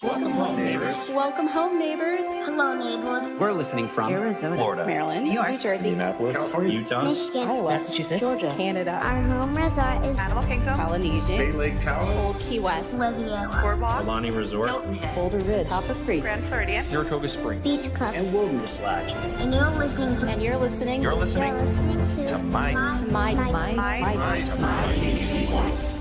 Welcome home, neighbors. Welcome home, neighbors. Hello, neighbors. We're listening from Arizona, Florida, Maryland, New York, New Jersey, Indianapolis, California, Utah, Michigan, Iowa, Massachusetts, Georgia, Canada, our home resort is Animal Kingdom, Polynesian, Bay Lake Tower, Old Key West, Riviera, Boardwalk, Alani Resort, Hilton Head, Boulder Ridge, Copper Creek, Grand Floridian, Saratoga Springs, Beach Club, and Wilderness Lodge. and you're listening to and you're listening You're listening to my DVC Points.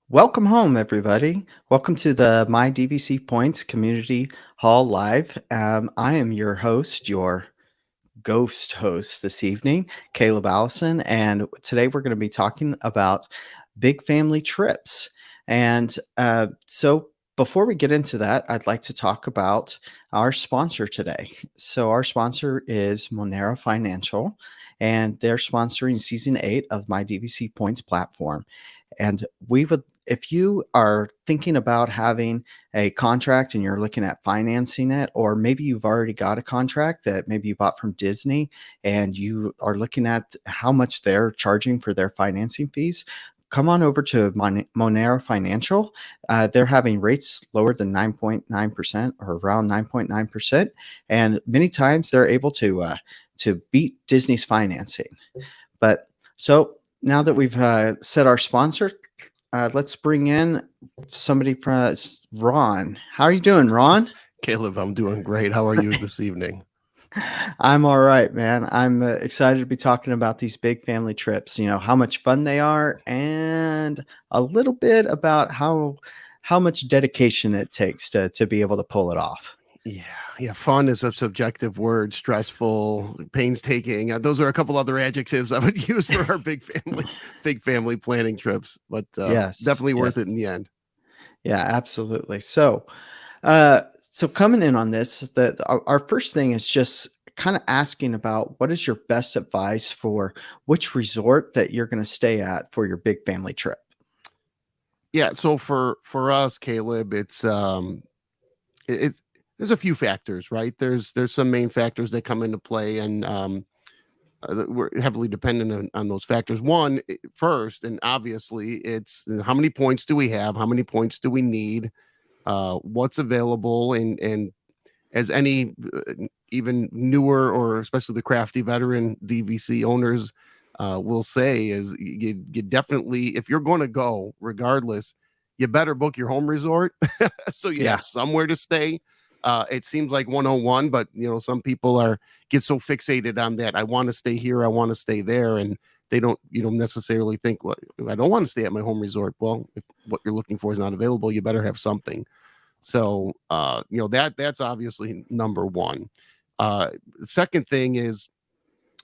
Welcome home, everybody. Welcome to the My DVC Points Community Hall Live. I am your host, your ghost host this evening, Caleb Allison, and today we're going to be talking about big family trips. And so before we get into that, I'd like to talk about our sponsor today. So our sponsor is Monera Financial, and they're sponsoring Season 8 of My DVC Points platform. And we would, if you are thinking about having a contract and you're looking at financing it, or maybe you've already got a contract that maybe you bought from Disney and you are looking at how much they're charging for their financing fees, come on over to Monera Financial. They're having rates lower than 9.9% or around 9.9%. And many times they're able to beat Disney's financing. But so now that we've set our sponsor, let's bring in somebody from Ron. How are you doing, Ron? Caleb, I'm doing great. How are you this evening? I'm all right, man. I'm excited to be talking about these big family trips, you know, how much fun they are, and a little bit about how much dedication it takes to be able to pull it off. Yeah. Fun is a subjective word. Stressful, painstaking. Those are a couple other adjectives I would use for our big family planning trips. But yes, definitely worth it in the end. Yeah, absolutely. So, so coming in on this, our first thing is just kind of asking about what is your best advice for which resort that you're going to stay at for your big family trip. Yeah. So for us, Caleb, it's there's a few factors, right? There's some main factors that come into play, and we're heavily dependent on those factors. One, first, and obviously, it's how many points do we have? How many points do we need? What's available? And as any even newer or especially the crafty veteran DVC owners will say, is you definitely, if you're going to go, regardless, you better book your home resort so you have somewhere to stay. It seems like 101, but some people get so fixated on that. I want to stay here, I want to stay there, and they don't necessarily think, well, I don't want to stay at my home resort. Well, if what you're looking for is not available, you better have something. So that's obviously number one. The second thing is,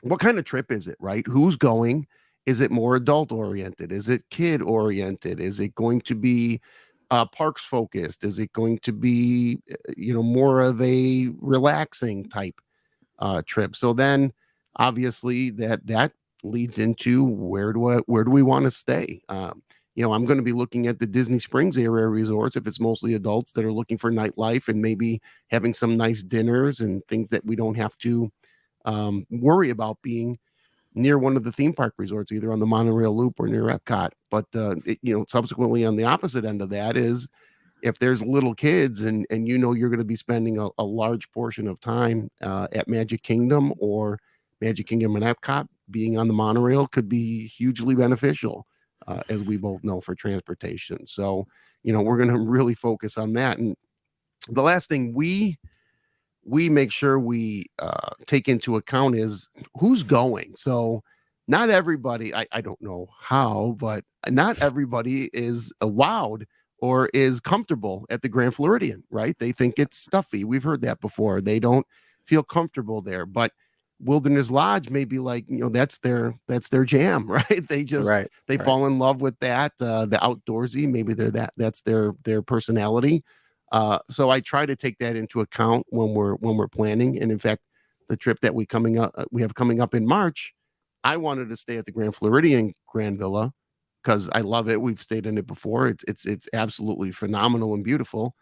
what kind of trip is it, right? Who's going? Is it more adult oriented? Is it kid oriented? Is it going to be parks focused? Is it going to be more of a relaxing type trip? So then obviously that leads into where do we want to stay? I'm going to be looking at the Disney Springs area resorts if it's mostly adults that are looking for nightlife and maybe having some nice dinners and things that we don't have to worry about being near one of the theme park resorts, either on the monorail loop or near Epcot. But subsequently on the opposite end of that is if there's little kids and you're going to be spending a large portion of time at Magic Kingdom or Magic Kingdom and Epcot, being on the monorail could be hugely beneficial, as we both know, for transportation. So, we're going to really focus on that. And the last thing we make sure we take into account is who's going. So not everybody, I don't know how, but not everybody is wowed or is comfortable at the Grand Floridian, right? They think it's stuffy. We've heard that before. They don't feel comfortable there. But Wilderness Lodge may be like, that's their jam, right? They just fall in love with that, the outdoorsy. Maybe that's their personality. So I try to take that into account when we're planning. And in fact, the trip that we have coming up in March, I wanted to stay at the Grand Floridian Grand Villa because I love it. We've stayed in it before. It's absolutely phenomenal and beautiful.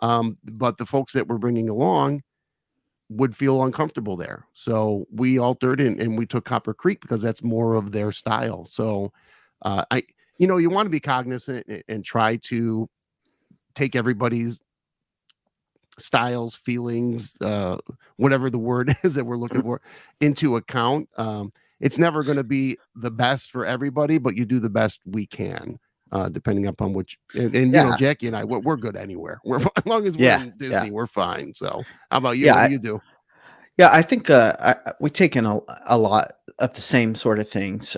But the folks that we're bringing along would feel uncomfortable there. So we altered and we took Copper Creek because that's more of their style. So I you want to be cognizant and try to take everybody's styles, feelings, whatever the word is that we're looking for, into account. It's never going to be the best for everybody, but you do the best we can, depending upon which. And Yeah, Jackie and I, we're good anywhere. We're as long as we're yeah, in yeah, Disney, we're fine. So, how about you? What yeah. do you do? Yeah, I think we take in a lot of the same sort of things.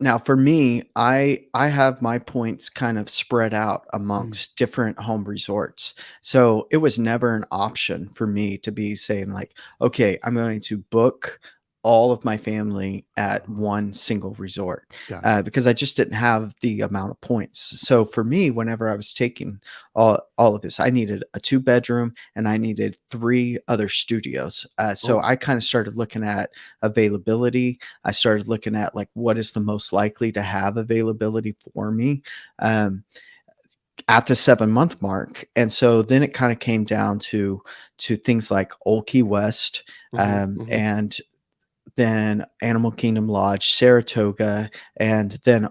Now, for me, I have my points kind of spread out Mm. amongst different home resorts, so it was never an option for me to be saying like, okay, I'm going to book all of my family at one single resort Gotcha. because I just didn't have the amount of points. So for me, whenever I was taking all of this, I needed a 2 bedroom and I needed 3 other studios. So Oh, I kind of started looking at availability. I started looking at like what is the most likely to have availability for me at the 7 month mark. And so then it kind of came down to things like Old Key West hmm hmm and then Animal Kingdom Lodge, Saratoga, and then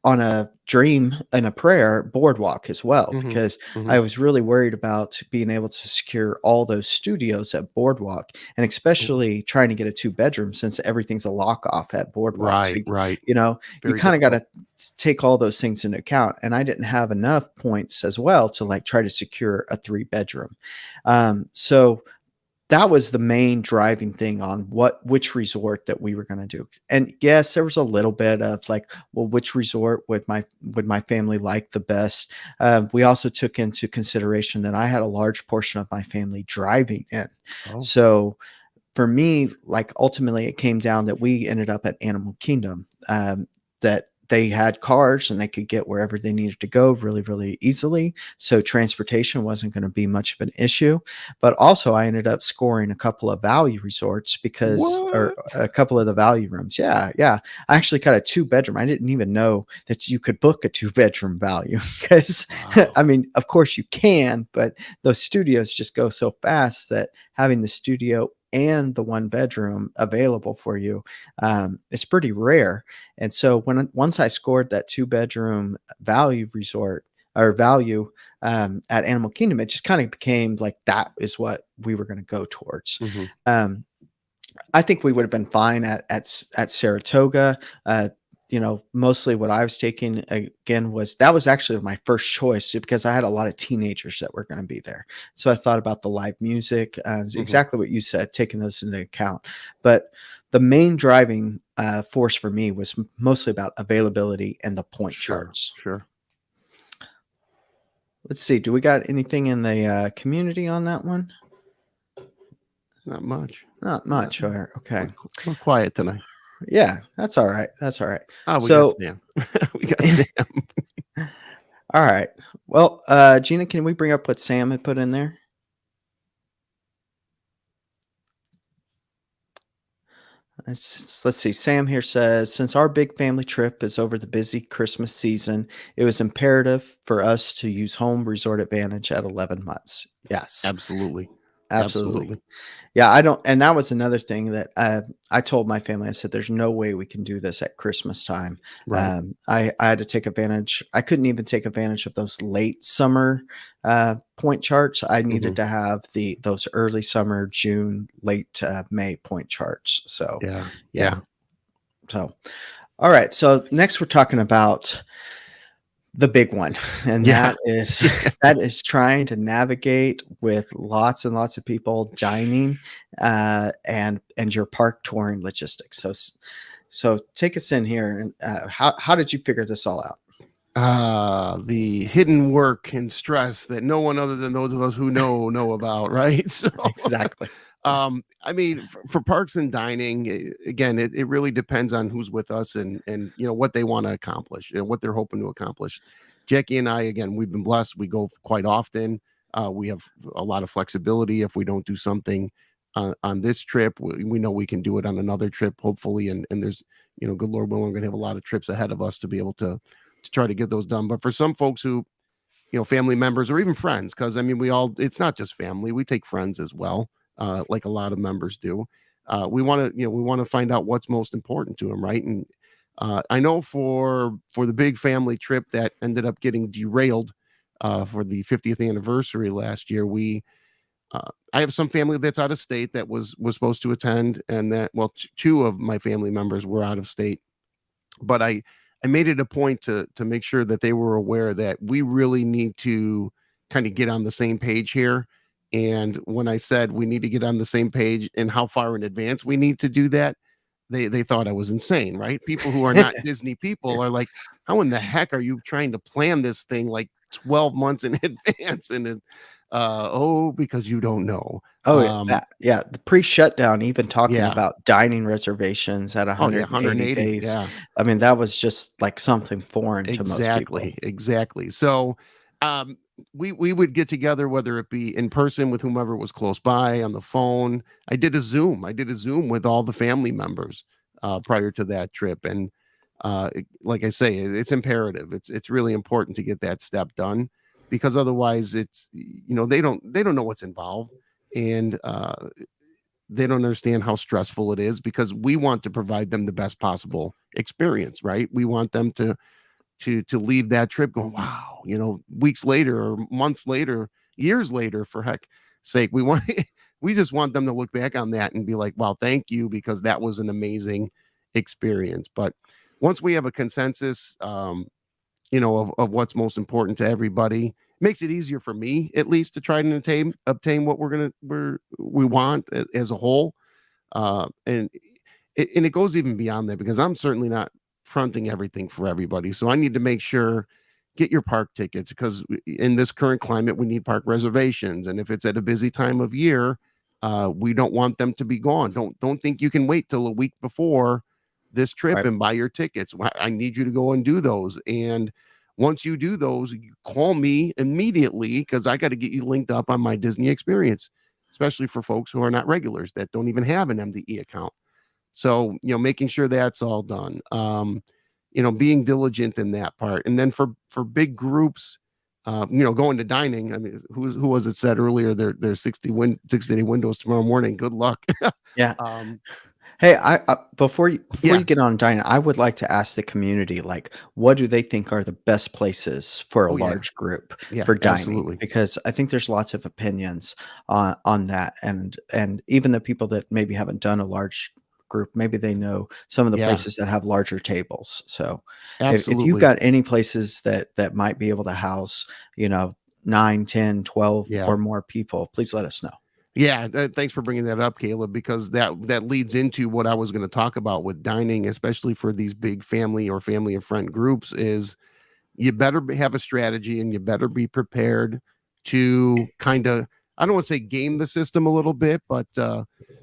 on a dream and a prayer, Boardwalk as well, hmm because hmm I was really worried about being able to secure all those studios at Boardwalk, and especially trying to get a 2 bedroom since everything's a lock off at Boardwalk. So, Right, right. you Very kind of got difficult. to take all those things into account. And I didn't have enough points as well to like try to secure a 3 bedroom. So that was the main driving thing on which resort that we were going to do. And yes, there was a little bit of like, well, which resort would my family like the best? We also took into consideration that I had a large portion of my family driving in. Oh, So for me, like ultimately it came down that we ended up at Animal Kingdom, that they had cars and they could get wherever they needed to go really, really easily. So transportation wasn't going to be much of an issue. But also I ended up scoring a couple of value resorts or what? a couple of the value rooms. Yeah. Yeah. I actually got a 2 bedroom. I didn't even know that you could book a 2 bedroom value because Wow. I mean, of course you can, but those studios just go so fast that having the studio and the 1 bedroom available for you, it's pretty rare. And so once I scored that 2 bedroom value resort or value at Animal Kingdom, it just kind of became like that is what we were going to go towards. hmm Um, I think we would have been fine at Saratoga. Mostly what I was taking again was actually my first choice because I had a lot of teenagers that were going to be there. So I thought about the live music, hmm exactly what you said, taking those into account. But the main driving force for me was mostly about availability and the point Sure, charts. sure. Let's see. Do we got anything in the community on that one? Not much. Not Not, much. Okay. a little quiet tonight. Yeah, that's all right. That's all right. Oh, we got So Sam. We got Sam. all right. Well, Gina, can we bring up what Sam had put in there? Let's see. Sam here says, since our big family trip is over the busy Christmas season, it was imperative for us to use home resort advantage at 11 months. Yes, Absolutely. absolutely. Absolutely. Yeah, I don't, and that was another thing that I told my family. I said, "There's no way we can do this at Christmas time." Right. I had to take advantage. I couldn't even take advantage of those late summer point charts. I hmm needed to have those early summer, June, late May point charts. So, Yeah. yeah. Yeah. So, all right. So next, we're talking about the big one, and Yeah. Yeah. that is trying to navigate with lots and lots of people dining, and your park touring logistics. So take us in here, and how did you figure this all out? The hidden work and stress that no one other than those of us who know about, right? So Exactly. I mean, for parks and dining, again, it really depends on who's with us and what they want to accomplish and what they're hoping to accomplish. Jackie and I, again, we've been blessed. We go quite often. We have a lot of flexibility. If we don't do something on this trip, we know we can do it on another trip, hopefully. And there's, good Lord willing, we're going to have a lot of trips ahead of us to be able to try to get those done. But for some folks who, family members or even friends, because I mean, it's not just family, we take friends as well, like a lot of members do. We want to find out what's most important to them, right? And I know for the big family trip that ended up getting derailed for the 50th anniversary last year, I have some family that's out of state that was supposed to attend, and that two of my family members were out of state, but I made it a point to make sure that they were aware that we really need to kind of get on the same page here. And when I said we need to get on the same page and how far in advance we need to do that, they thought I was insane, right? People who are not Disney people are like, how in the heck are you trying to plan this thing like 12 months in advance? And because you don't know. Oh, yeah, the pre-shutdown, even talking Yeah. about dining reservations at Oh yeah, 180 180. days. Yeah. I mean, that was just like something foreign to most people. Exactly. So, um, we would get together, whether it be in person with whomever was close by, on the phone. I did a Zoom. With all the family members prior to that trip, and like I say, it's imperative. It's really important to get that step done, because otherwise, they don't know what's involved, and they don't understand how stressful it is, because we want to provide them the best possible experience, right? We want them to leave that trip going, wow, weeks later or months later, years later, for heck sake, we just want them to look back on that and be like, wow, thank you, because that was an amazing experience. But once we have a consensus, of what's most important to everybody, makes it easier for me, at least, to try and obtain what we want as a whole. And it goes even beyond that, because I'm certainly not fronting everything for everybody. So I need to make sure, get your park tickets, because in this current climate, we need park reservations. And if it's at a busy time of year, we don't want them to be gone. Don't think you can wait till a week before this trip Right. and buy your tickets. I need you to go and do those. And once you do those, you call me immediately, because I got to get you linked up on my Disney experience, especially for folks who are not regulars that don't even have an MDE account. So, making sure that's all done. Being diligent in that part. And then for big groups, going to dining. I mean, who was it said earlier? There's 60-day windows tomorrow morning. Good luck. Yeah. um, Hey, before you Yeah. get on dining, I would like to ask the community, like, what do they think are the best places for a Oh, yeah. large group Yeah, for dining? absolutely. Because I think there's lots of opinions on that, and even the people that maybe haven't done a large group, maybe they know some of the Yeah, places that have larger tables. So, if you've absolutely. got any places that might be able to house, 9, 10, 12 Yeah. or more people, please let us know. Yeah, thanks for bringing that up, Caleb, because that leads into what I was going to talk about with dining, especially for these big family or friend groups. Is you better have a strategy, and you better be prepared to kind of, I don't want to say game the system a little bit, but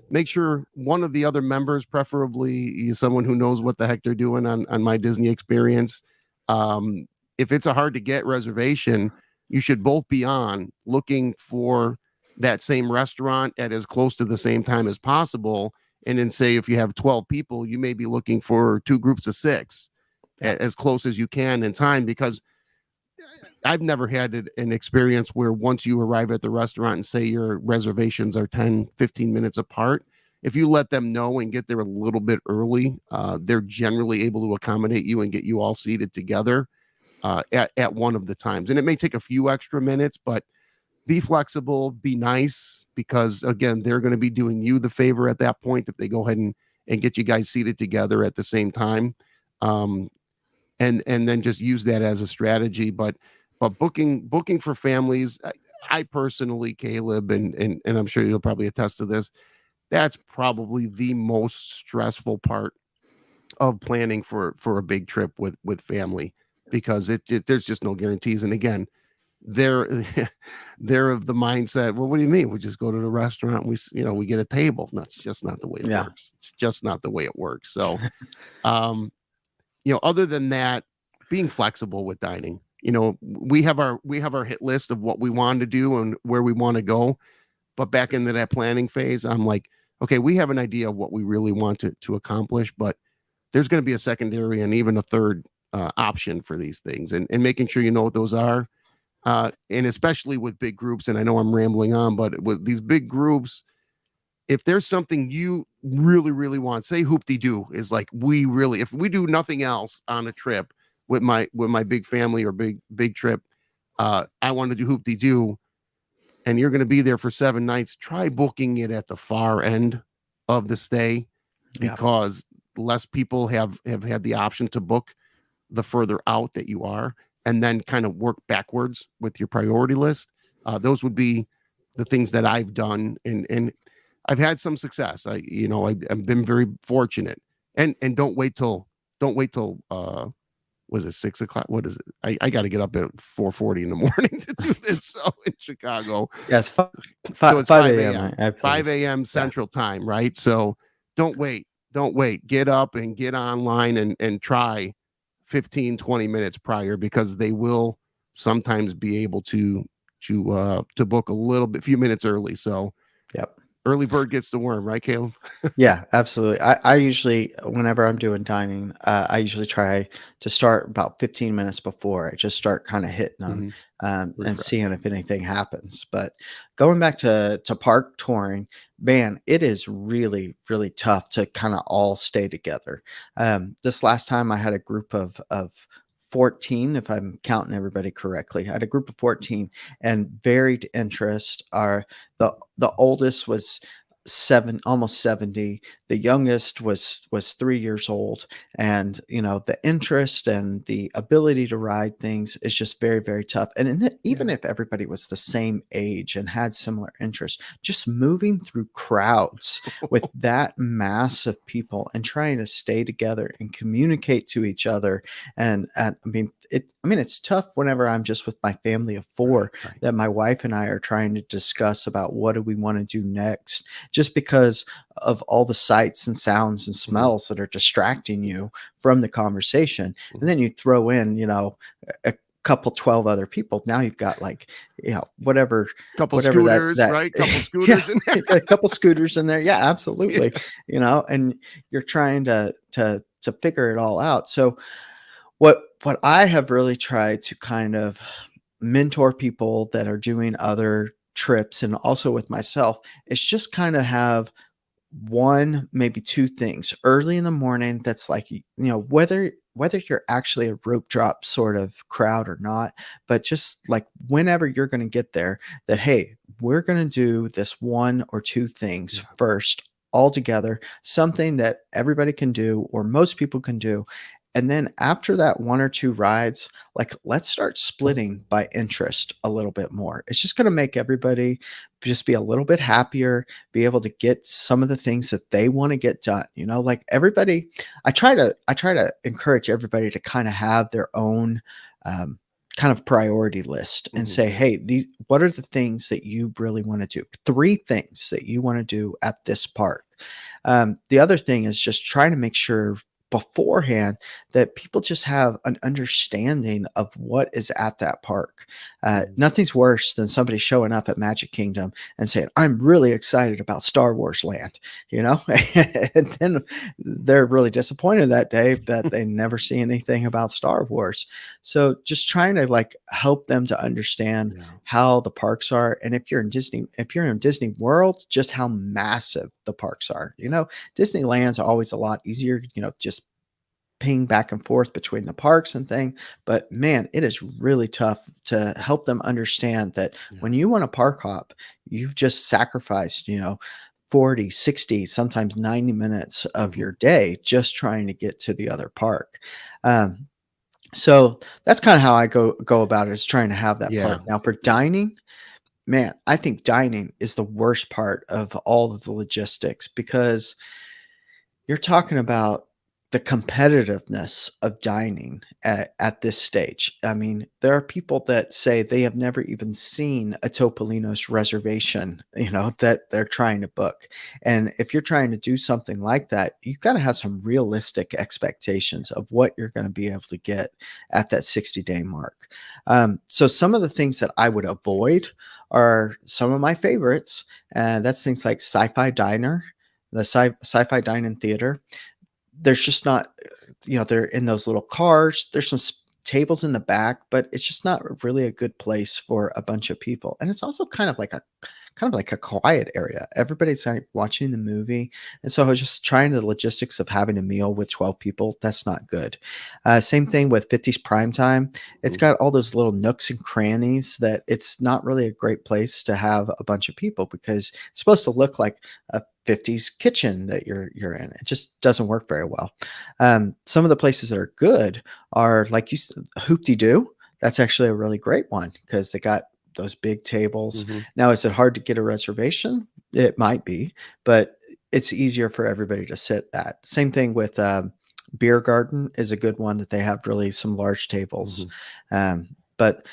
make sure one of the other members, preferably someone who knows what the heck they're doing on my Disney experience. If it's a hard to get reservation, you should both be on looking for that same restaurant at as close to the same time as possible. And then, say if you have 12 people, you may be looking for two groups of 6 Yeah. as close as you can in time, because I've never had an experience where once you arrive at the restaurant and say your reservations are 10-15 minutes apart, if you let them know and get there a little bit early, they're generally able to accommodate you and get you all seated together at one of the times. And it may take a few extra minutes, but be flexible, be nice, because again, they're going to be doing you the favor at that point if they go ahead and get you guys seated together at the same time. And then just use that as a strategy. But booking for families, I personally, Caleb, and I'm sure you'll probably attest to this, that's probably the most stressful part of planning for a big trip with family, because there's just no guarantees. And again, they're they're of the mindset, well, what do you mean? We just go to the restaurant, we get a table. No, it's just not the way it Yeah. works. It's just not the way it works. So, other than that, being flexible with dining. We have our hit list of what we want to do and where we want to go. But back into that planning phase, I'm like, okay, we have an idea of what we really want to accomplish, but there's going to be a secondary and even a third option for these things, and making sure you know what those are. And especially with big groups, and I know I'm rambling on, but with these big groups, if there's something you really, really want, say hoop-de-doo is like, if we do nothing else on a trip with my big family or big trip, I want to do hoop-de-doo, and you're going to be there for 7 nights, try booking it at the far end of the stay, Yeah. because less people have had the option to book the further out that you are, and then kind of work backwards with your priority list. Those would be the things that I've done, and I've had some success. I've been very fortunate. And don't wait till was it 6 o'clock? What is it? I got to get up at 4:40 in the morning to do this. So in Chicago, Yeah, it's so it's 5 a.m. 5 a.m. Central Time, right? So don't wait. Get up and get online and try 15, 20 minutes prior, because they will sometimes be able to book a few minutes early. So Yep. early bird gets the worm, right, Caleb? Yeah, absolutely. I usually, whenever I'm doing dining, I usually try to start about 15 minutes before. I just start kind of hitting them and Refresh. seeing if anything happens. But going back to park touring, man, it is really, really tough to kind of all stay together. This last time I had a group of 14, if I'm counting everybody correctly. I had a group of 14 and varied interest. The oldest was almost 70. The youngest was 3 years old, and the interest and the ability to ride things is just very, very tough. And even if everybody was the same age and had similar interests, just moving through crowds with that mass of people and trying to stay together and communicate to each other, and it's tough whenever I'm just with my family of 4, Right. that my wife and I are trying to discuss about what do we want to do next, just because of all the sights and sounds and smells that are distracting you from the conversation. And then you throw in, a couple 12 other people. Now you've got whatever Couple that- scooters, right? Couple Yeah, scooters in there. a couple scooters in there. Yeah, absolutely. And you're trying to figure it all out. So what I have really tried to kind of mentor people that are doing other trips, and also with myself, is just kind of have one, maybe 2 things early in the morning that's like, whether you're actually a rope drop sort of crowd or not, but just like whenever you're going to get there, that, hey, we're going to do this 1 or 2 things first all together, something that everybody can do or most people can do. And then after that 1 or 2 rides, like, let's start splitting by interest a little bit more. It's just going to make everybody just be a little bit happier, be able to get some of the things that they want to get done. Like everybody, I try to encourage everybody to kind of have their own kind of priority list and say, hey, what are the things that you really want to do? 3 things that you want to do at this park. The other thing is just trying to make sure beforehand that people just have an understanding of what is at that park. Nothing's worse than somebody showing up at Magic Kingdom and saying, I'm really excited about Star Wars Land, and then they're really disappointed that day that they never see anything about Star Wars. So just trying to help them to understand how the parks are. And if you're in Disney World, just how massive the parks are. Disneyland's always a lot easier, just ping back and forth between the parks and thing. But man, it is really tough to help them understand that when you want to park hop, you've just sacrificed, 40, 60, sometimes 90 minutes of your day just trying to get to the other park. So that's kind of how I go about it, is trying to have that park. Now for dining, man, I think dining is the worst part of all of the logistics, because you're talking about the competitiveness of dining at this stage. I mean, there are people that say they have never even seen a Topolino's reservation, that they're trying to book. And if you're trying to do something like that, you've got to have some realistic expectations of what you're going to be able to get at that 60-day mark. So some of the things that I would avoid are some of my favorites. That's things like Sci-Fi Diner, the Sci-Fi Dine-In Theater. There's just not, they're in those little cars. There's some tables in the back, but it's just not really a good place for a bunch of people. And it's also kind of like a kind of like a quiet area. Everybody's like watching the movie. And so I was just trying the logistics of having a meal with 12 people. That's not good. Same thing with 50s prime time. It's got all those little nooks and crannies that it's not really a great place to have a bunch of people because it's supposed to look like a 50s kitchen that you're in. It just doesn't work very well. Some of the places that are good are like you said, Hoop-de-Doo. That's actually a really great one because they got those big tables. Now, is it hard to get a reservation? It might be, but it's easier for everybody to sit at. Same thing with Beer Garden is a good one that they have really some large tables. But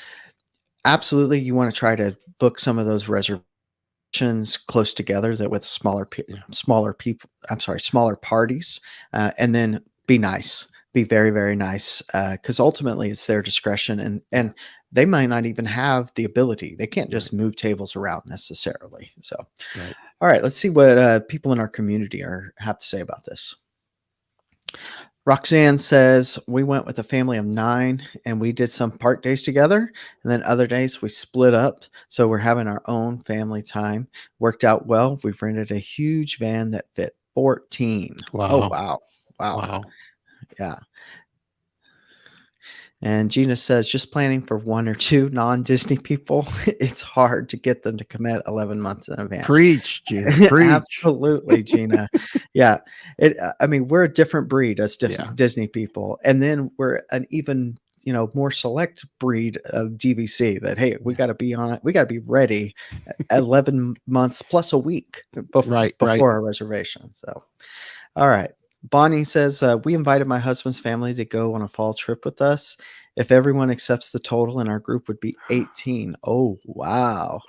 absolutely, you want to try to book some of those reservations close together that with smaller people. I'm sorry, smaller parties, and then be nice. Be very, very nice, because ultimately it's their discretion, and they might not even have the ability. They can't just move tables around necessarily. So, all right, let's see what people in our community have to say about this. Roxanne says, we went with a family of 9 and we did some park days together. And then other days we split up. So we're having our own family time. Worked out well. We've rented a huge van that fit 14. Wow. Oh, wow. Wow. Yeah. And Gina says, just planning for 1 or 2 non-Disney people. It's hard to get them to commit 11 months in advance. Preach, Gina. Preach. Absolutely, Gina. Yeah. I mean, we're a different breed as Disney people. And then we're an even, more select breed of DVC that, hey, we got to be ready 11 months plus a week before our reservation. So, all right. Bonnie says, we invited my husband's family to go on a fall trip with us. If everyone accepts the total in our group would be 18. Oh, wow.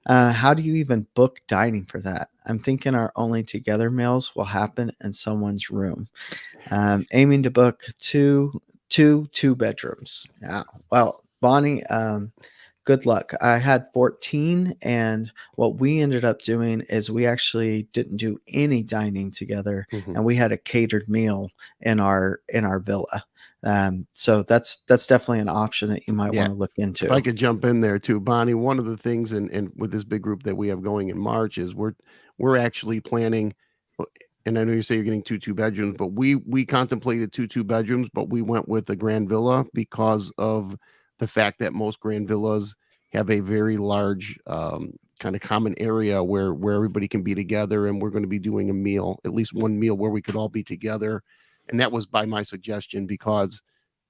How do you even book dining for that? I'm thinking our only together meals will happen in someone's room. Aiming to book two bedrooms. Yeah. Well, Bonnie, good luck. I had 14, and what we ended up doing is we actually didn't do any dining together, and we had a catered meal in our villa. So that's definitely an option that you might want to look into. If I could jump in there too, Bonnie, one of the things and with this big group that we have going in March is we're actually planning. And I know you say you're getting 2 bedrooms, but we contemplated 2 bedrooms, but we went with the grand villa because of the fact that most grand villas have a very large kind of common area where everybody can be together, and we're going to be doing a meal, at least one meal where we could all be together. And that was by my suggestion because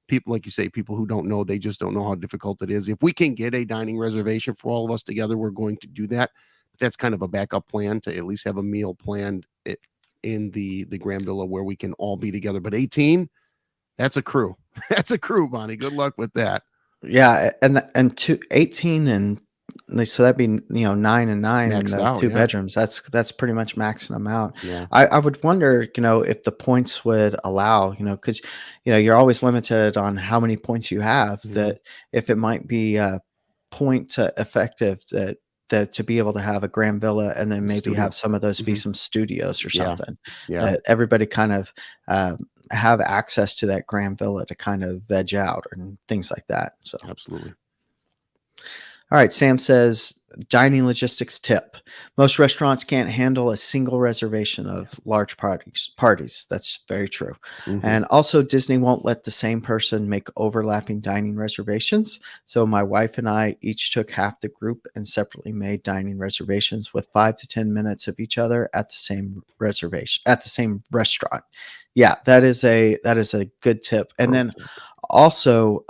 people, like you say, people who don't know, they just don't know how difficult it is. If we can get a dining reservation for all of us together, we're going to do that. But that's kind of a backup plan to at least have a meal planned in the grand villa where we can all be together. But 18, that's a crew. That's a crew, Bonnie. Good luck with that. Yeah, and 18 and so that'd be 9 and 9 in the 2 bedrooms. That's pretty much maxing them out. Yeah. I would wonder, if the points would allow, because you're always limited on how many points you have. That if it might be point effective that to be able to have a grand villa and then maybe have some of those be some studios or something. That everybody kind of have access to that grand villa to kind of veg out and things like that. So absolutely. All right, Sam says, dining logistics tip. Most restaurants can't handle a single reservation of large parties. That's very true. And also, Disney won't let the same person make overlapping dining reservations. So my wife and I each took half the group and separately made dining reservations with 5 to 10 minutes of each other at the same restaurant. Yeah, that is a good tip. And then also,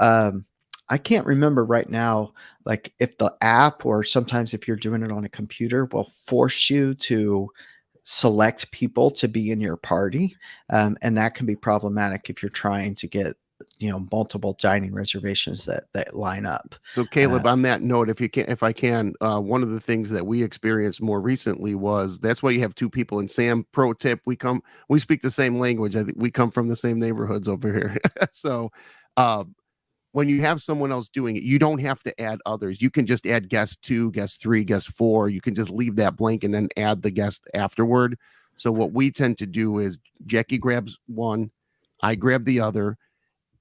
I can't remember right now, like if the app or sometimes if you're doing it on a computer will force you to select people to be in your party. And that can be problematic if you're trying to get, multiple dining reservations that line up. So Caleb, on that note, if I can, one of the things that we experienced more recently was that's why you have 2 people. And Sam, pro tip, we speak the same language. I think we come from the same neighborhoods over here. So, when you have someone else doing it, you don't have to add others. You can just add guest 2, guest 3, guest 4. You can just leave that blank and then add the guest afterward. So what we tend to do is Jackie grabs one, I grab the other,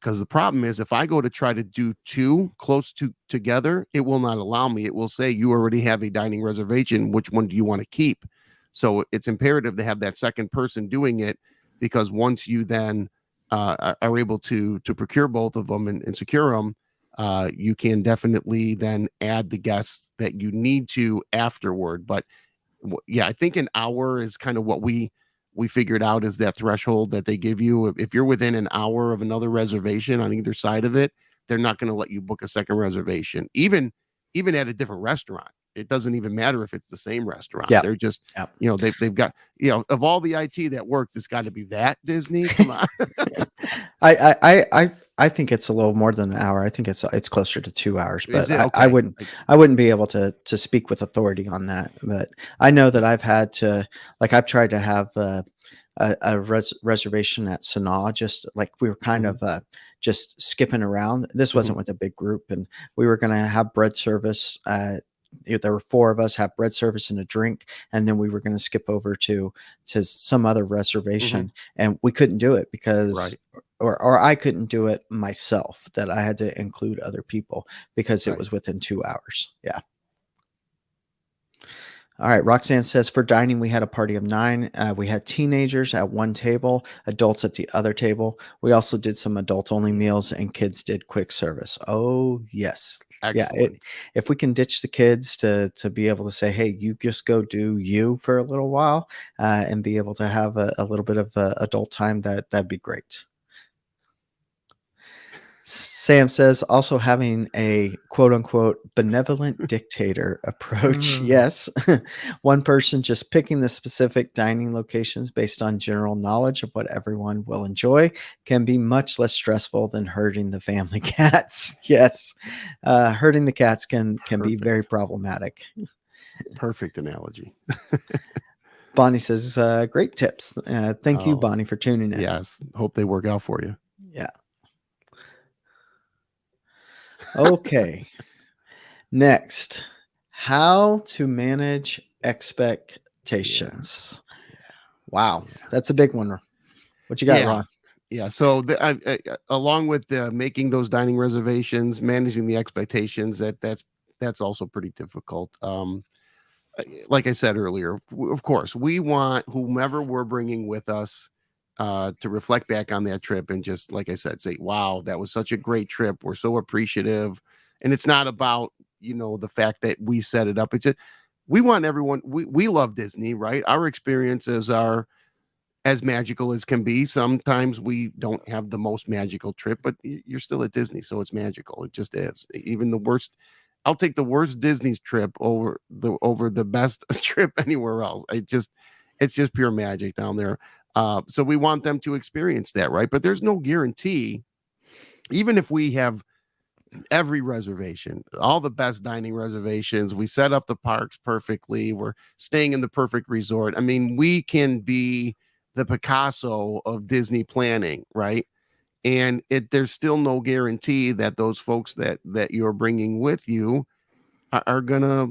because the problem is if I go to try to do two close together, it will not allow me. It will say you already have a dining reservation. Which one do you want to keep? So it's imperative to have that second person doing it, because once you then are able to procure both of them and secure them, you can definitely then add the guests that you need to afterward. But yeah, I think an hour is kind of what we figured out is that threshold that they give you. If you're within an hour of another reservation on either side of it, they're not going to let you book a second reservation, even at a different restaurant. It doesn't even matter if it's the same restaurant. Yeah. They're just, Yep. They've got, of all the IT that works, it's got to be that Disney. Come on. I think it's a little more than an hour. I think it's closer to 2 hours, but Is it? I Okay. wouldn't be able to speak with authority on that. But I know that I've had to, like, I've tried to have a reservation at Sanaa, just like we were kind Mhm. of just skipping around. This wasn't with a big group, and we were going to have bread service. There were 4 of us, have bread service and a drink, and then we were going to skip over to some other reservation, and we couldn't do it because Right. or I couldn't do it myself, that I had to include other people because it Right. was within 2 hours. Yeah. All right. Roxanne says for dining, we had a party of 9. We had teenagers at one table, adults at the other table. We also did some adult only meals, and kids did quick service. Oh, yes. Yeah. Excellent. If we can ditch the kids to be able to say, hey, you just go do you for a little while and be able to have a little bit of adult time, that'd be great. Sam says also having a quote unquote benevolent dictator approach. Yes. One person just picking the specific dining locations based on general knowledge of what everyone will enjoy can be much less stressful than herding the family cats. Yes. Herding the cats can be very problematic. Perfect analogy. Bonnie says, great tips. Thank you, Oh, Bonnie, for tuning in. Yes. Hope they work out for you. Yeah. Okay. Next, how to manage expectations. Wow, that's a big one. What you got, Ron? Yeah. So along with making those dining reservations, managing the expectations, that's also pretty difficult. Like I said earlier, of course, we want whomever we're bringing with us to reflect back on that trip and just, like I said, say, wow, that was such a great trip. We're so appreciative. And it's not about, the fact that we set it up. It's just, we want everyone, we love Disney, right? Our experiences are as magical as can be. Sometimes we don't have the most magical trip, but you're still at Disney, so it's magical. It just is. Even the worst, I'll take the worst Disney's trip over the best trip anywhere else. It's just pure magic down there. So we want them to experience that, right? But there's no guarantee, even if we have every reservation, all the best dining reservations, we set up the parks perfectly, we're staying in the perfect resort. I mean, we can be the Picasso of Disney planning, right? And there's still no guarantee that those folks that you're bringing with you are gonna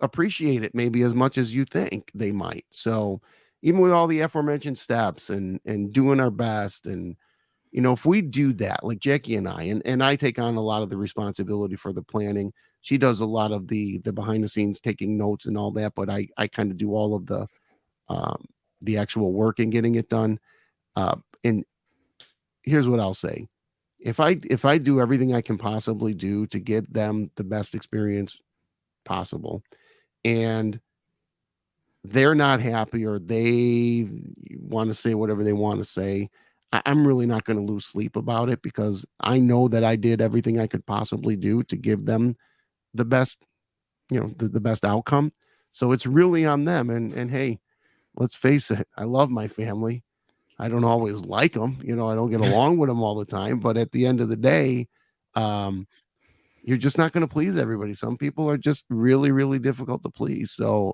appreciate it maybe as much as you think they might. So even with all the aforementioned steps and doing our best, and if we do that, like Jackie and I take on a lot of the responsibility for the planning. She does a lot of the behind the scenes taking notes and all that, but I kind of do all of the actual work and getting it done. And here's what I'll say. If I do everything I can possibly do to get them the best experience possible, and they're not happy, or they want to say whatever they want to say, I'm really not going to lose sleep about it, because I know that I did everything I could possibly do to give them the best, the best outcome. So it's really on them. And hey, let's face it, I love my family. I don't always like them. I don't get along with them all the time. But at the end of the day, you're just not going to please everybody. Some people are just really, really difficult to please. So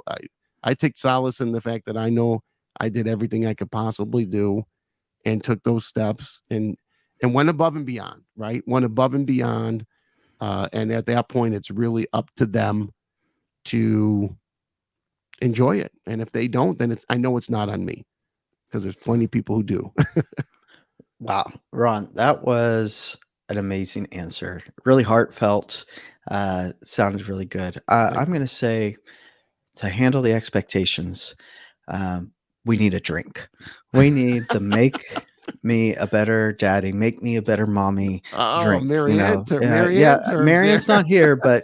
I take solace in the fact that I know I did everything I could possibly do and took those steps and went above and beyond, right? Went above and beyond. And at that point, it's really up to them to enjoy it. And if they don't, then I know it's not on me, because there's plenty of people who do. Wow, Ron, that was an amazing answer. Really heartfelt. Sounded really good. Thank I'm going to say to handle the expectations, um, we need a drink. We need the make me a better daddy, make me a better mommy Oh, drink. You know, yeah, Marianne terms there. Marion's not here, but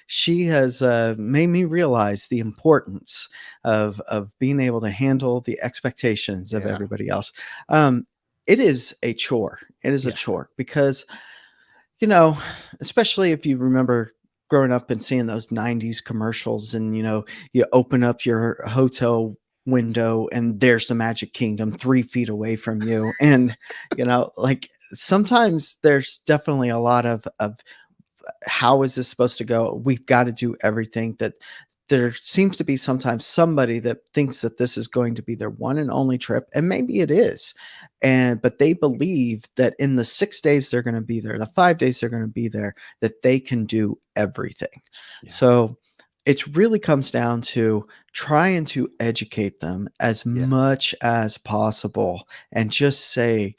she has made me realize the importance of being able to handle the expectations of Yeah. everybody else. Um, it is a chore. It is a Yeah. chore because you know, especially if you remember growing up and seeing those 90s commercials and, you open up your hotel window and there's the Magic Kingdom 3 feet away from you. And, like sometimes there's definitely a lot of how is this supposed to go? We've got to do everything that there seems to be sometimes somebody that thinks that this is going to be their one and only trip, and maybe it is. But they believe that in the 6 days they're going to be there, the 5 days they're going to be there, that they can do everything. Yeah. So it really comes down to trying to educate them as Yeah. much as possible and just say,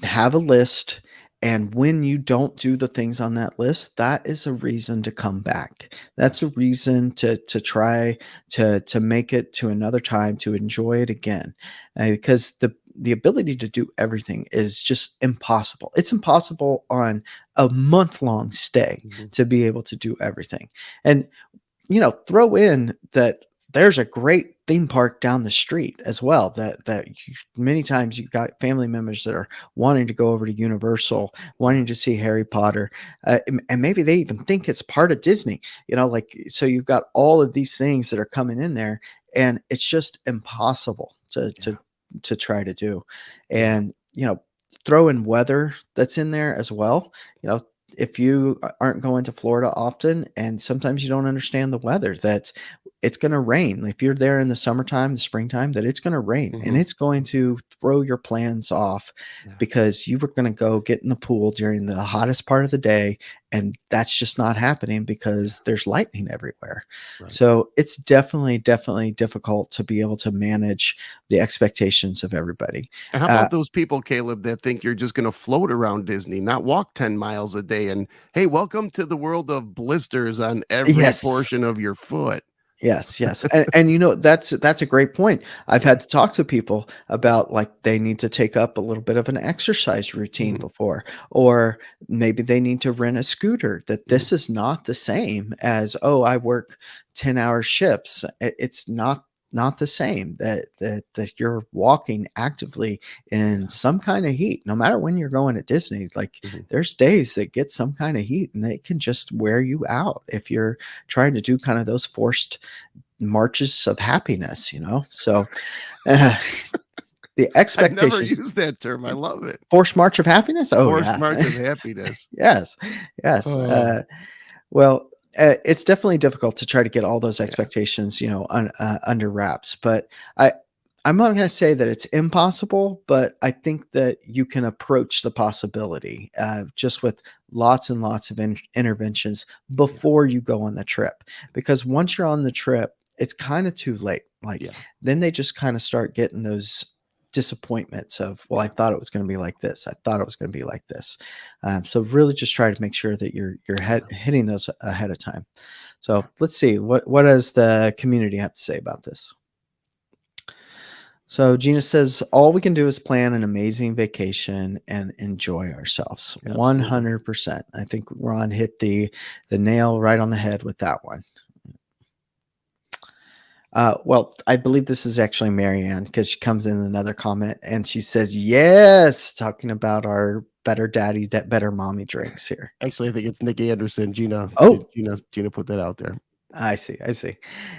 have a list, and when you don't do the things on that list, that is a reason to come back. That's a reason to try to make it to another time, to enjoy it again. Because the ability to do everything is just impossible. It's impossible on a month-long stay Mhm. to be able to do everything. And throw in that there's a great theme park down the street as well many times you've got family members that are wanting to go over to Universal, wanting to see Harry Potter, and maybe they even think it's part of Disney, like, so you've got all of these things that are coming in there, and it's just impossible to Yeah. to try to do. Yeah. And throw in weather that's in there as well. If you aren't going to Florida often, and sometimes you don't understand the weather, that it's going to rain. If you're there in the summertime, the springtime, that it's going to rain and Mhm. it's going to throw your plans off Yeah. because you were going to go get in the pool during the hottest part of the day. And that's just not happening because there's lightning everywhere. Right. So it's definitely, definitely difficult to be able to manage the expectations of everybody. And how Uh, about those people, Caleb, that think you're just going to float around Disney, not walk 10 miles a day? And hey, welcome to the world of blisters on every yes. portion of your foot. Yes, yes. And that's a great point. I've Yeah. had to talk to people about, like, they need to take up a little bit of an exercise routine Mhm. before, or maybe they need to rent a scooter, that Mhm. this is not the same as, oh, I work 10-hour shifts. It's not the same, that you're walking actively in Yeah. some kind of heat, no matter when you're going at Disney. Like, Mhm. there's days that get some kind of heat and they can just wear you out if you're trying to do kind of those forced marches of happiness, So uh, the I've never expectations, used that term. I love it. forced march of happiness. Oh Forced yeah. march of happiness. Yes, yes. Oh, Well, it's definitely difficult to try to get all those yeah. expectations, under wraps. But I'm not going to say that it's impossible, but I think that you can approach the possibility just with lots and lots of interventions Yeah. before you go on the trip. Because once you're on the trip, it's kind of too late. Like, Yeah. then they just kind of start getting those disappointments of, well, I thought it was going to be like this. I thought it was going to be like this. So really just try to make sure that you're hitting those ahead of time. So let's see, what does the community have to say about this? So Gina says all we can do is plan an amazing vacation and enjoy ourselves. Absolutely. 100%. I think Ron hit the nail right on the head with that one. Well, I believe this is actually Marianne, because she comes in another comment and she says, yes, talking about our better daddy, better mommy drinks here. Actually, I think it's Nick Anderson. Oh, Gina put that out there. I see. I see.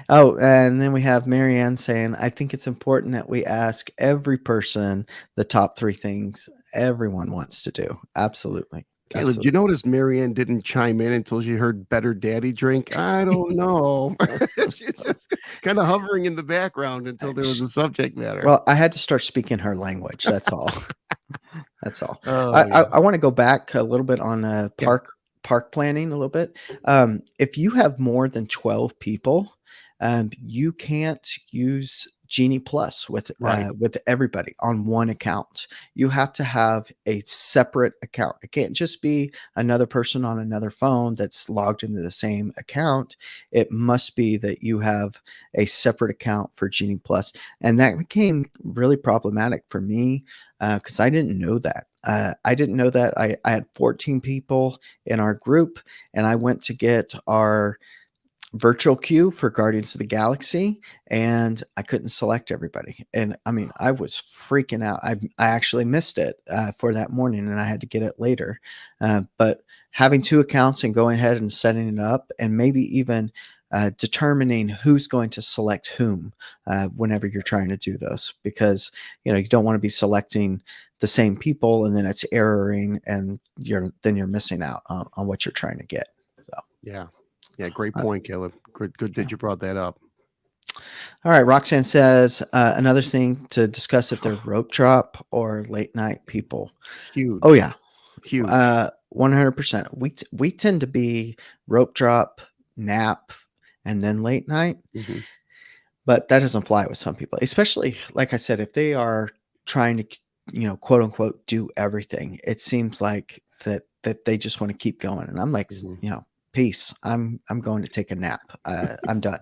Oh, and then we have Marianne saying, I think it's important that we ask every person the top 3 things everyone wants to do. Absolutely. Caleb, you notice Marianne didn't chime in until she heard better daddy drink? I don't know. She's just kind of hovering in the background until there was a subject matter. Well, I had to start speaking her language. That's all. That's all. Oh, yeah. I want to go back a little bit on Yeah. park planning a little bit. If you have more than 12 people, you can't use Genie Plus Right. with everybody on one account. You have to have a separate account. It can't just be another person on another phone that's logged into the same account. It must be that you have a separate account for Genie Plus, and that became really problematic for me because I didn't know that. I didn't know that. I had 14 people in our group, and I went to get our virtual queue for Guardians of the Galaxy, and I couldn't select everybody. And I mean, I was freaking out. I actually missed it for that morning, and I had to get it later. But having two accounts and going ahead and setting it up, and maybe even determining who's going to select whom whenever you're trying to do those, because you don't want to be selecting the same people and then it's erroring, and you're missing out on what you're trying to get. So. Yeah, great point, Caleb. Good that you brought that up. All right, Roxanne says another thing to discuss if they're rope drop or late night people. Huge. Oh yeah, huge. 100%. We tend to be rope drop, nap, and then late night. Mm-hmm. But that doesn't fly with some people, especially like I said, if they are trying to quote unquote do everything. It seems like that they just want to keep going, and I'm like, peace. I'm going to take a nap. I'm done.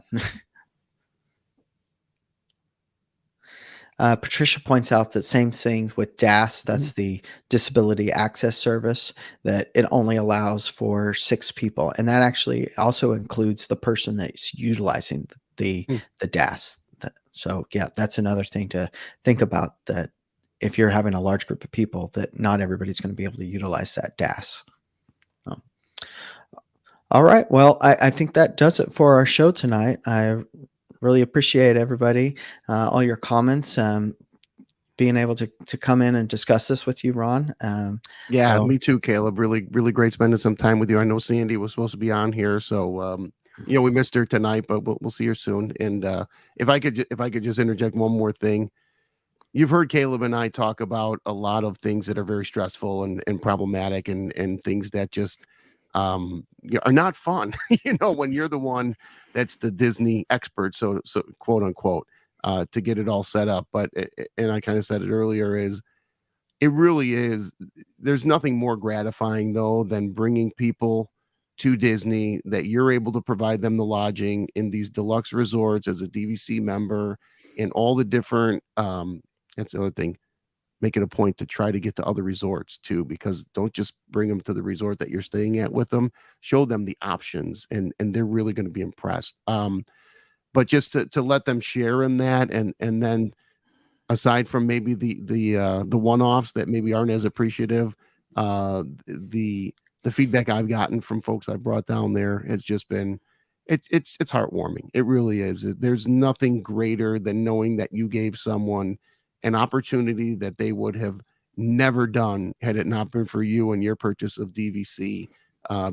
Patricia points out that same things with DAS. That's the Disability Access Service, that it only allows for 6 people, and that actually also includes the person that's utilizing the DAS. So yeah, that's another thing to think about, that if you're having a large group of people, that not everybody's going to be able to utilize that DAS. All right. Well, I think that does it for our show tonight. I really appreciate everybody, all your comments, being able to come in and discuss this with you, Ron. Me too, Caleb. Really, really great spending some time with you. I know Sandy was supposed to be on here, so we missed her tonight, but we'll see her soon. And if I could just interject one more thing. You've heard Caleb and I talk about a lot of things that are very stressful and problematic, and things that just are not fun. When you're the one that's the Disney expert, so quote unquote, to get it all set up. But and I kind of said it earlier, is it really is. There's nothing more gratifying though than bringing people to Disney, that you're able to provide them the lodging in these deluxe resorts as a DVC member, and all the different. That's the other thing. Make it a point to try to get to other resorts too, because don't just bring them to the resort that you're staying at with them. Show them the options, and they're really going to be impressed. But just to let them share in that, and then aside from maybe the one-offs that maybe aren't as appreciative, the feedback I've gotten from folks I brought down there has just been, it's heartwarming. It really is. There's nothing greater than knowing that you gave someone an opportunity that they would have never done had it not been for you and your purchase of DVC,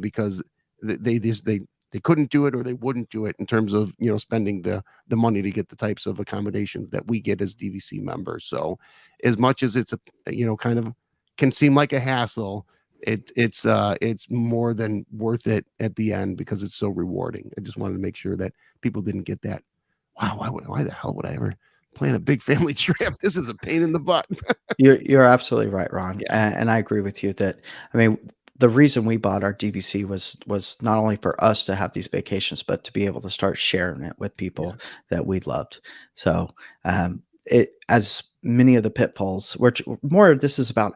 because they couldn't do it, or they wouldn't do it in terms of spending the money to get the types of accommodations that we get as DVC members. So as much as it's a kind of can seem like a hassle, it's more than worth it at the end, because it's so rewarding. I just wanted to make sure that people didn't get that. Wow, why the hell would I ever plan a big family trip? This is a pain in the butt. You're absolutely right, Ron. And I agree with you that, I mean, the reason we bought our DVC was not only for us to have these vacations, but to be able to start sharing it with people that we loved. So it, as many of the pitfalls, which more this is about,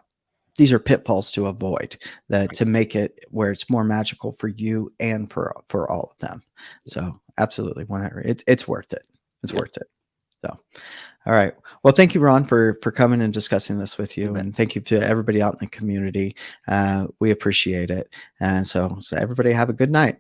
these are pitfalls to avoid, that to make it where it's more magical for you and for all of them. So absolutely, it's worth it. It's worth it. So, all right. Well, thank you, Ron, for coming and discussing this with you. And thank you to everybody out in the community. We appreciate it. And so everybody have a good night.